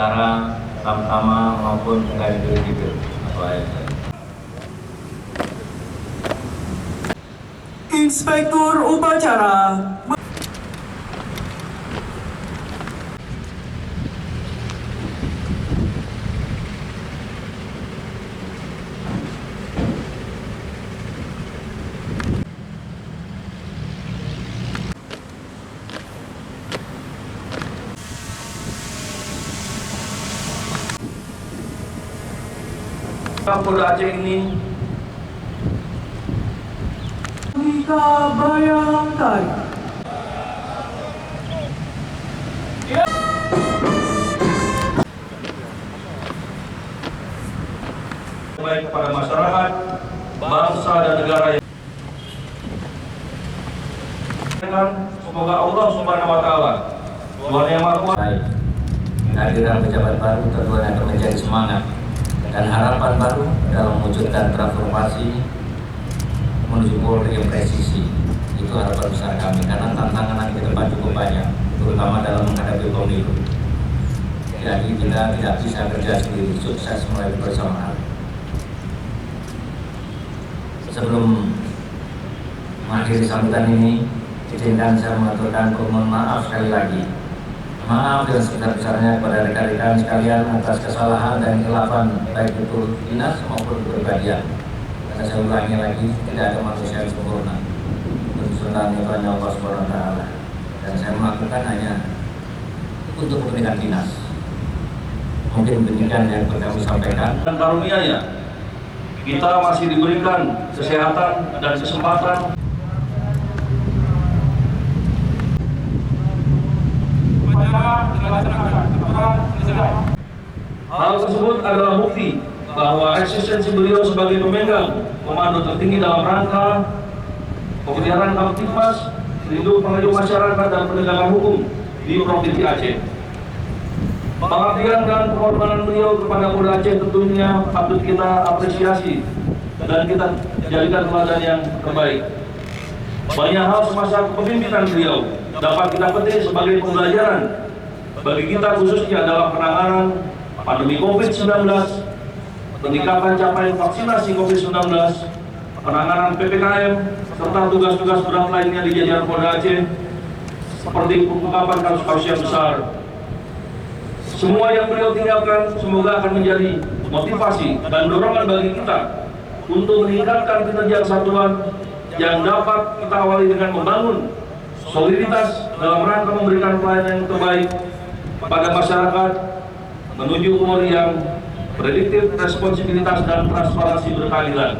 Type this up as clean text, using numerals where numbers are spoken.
negara, Tamtama maupun pegawai negeri sipil atau ASN. Inspektur Upacara Kapolda Aceh ini Ika Bayangkari. baik kepada masyarakat, bangsa dan negara yang semoga Allah Subhanahu wa taala Tuhan yang Maha Kuasa. Kehadiran pejabat baru tentunya akan menjadi semangat dan harapan baru dalam mewujudkan transformasi menuju Polri yang presisi. Itu harapan besar kami karena tantangan ke depan cukup banyak, terutama dalam menghadapi pemilu. Jadi kita tidak bisa kerja sendiri, sukses mulai bersamaan. Sebelum mengakhiri sambutan ini, izinkan saya mengaturkan permohonan maaf sekali lagi. Maaf yang sebesar-besarnya kepada rekan-rekan sekalian atas kesalahan dan kelapan baik itu dinas maupun kepribadian. Karena saya ulangi lagi, tidak ada manusia yang sempurna. Kesempurnaan itu hanya Allah Subhanahu wa taala. Dan saya melakukan hanya untuk kepentingan dinas. Mungkin demikian yang kami sampaikan. Dan karunia-Nya kita masih diberikan kesehatan dan kesempatan. Hal tersebut adalah bukti bahwa eksistensi beliau sebagai pemegang komando tertinggi dalam rangka pemeliharaan Kamtibmas, pelindung pengayuh masyarakat dan penegakan hukum di Provinsi Aceh. Pengabdian dan pengorbanan beliau kepada Polda Aceh tentunya patut kita apresiasi dan kita jadikan teladan yang terbaik. Banyak hal semasa kepemimpinan beliau dapat kita petik sebagai pembelajaran bagi kita, khususnya dalam penanganan pandemi COVID-19, peningkatan capaian vaksinasi COVID-19, penanganan PPKM, serta tugas-tugas berat lainnya di jajaran Polda Aceh, seperti pengungkapan kasus-kasus yang besar. Semua yang beliau tinggalkan semoga akan menjadi motivasi dan dorongan bagi kita untuk meningkatkan kinerja kesatuan yang dapat kita awali dengan membangun soliditas dalam rangka memberikan pelayanan yang terbaik kepada masyarakat menuju Polri yang prediktif, responsibilitas dan transparansi berkeadilan.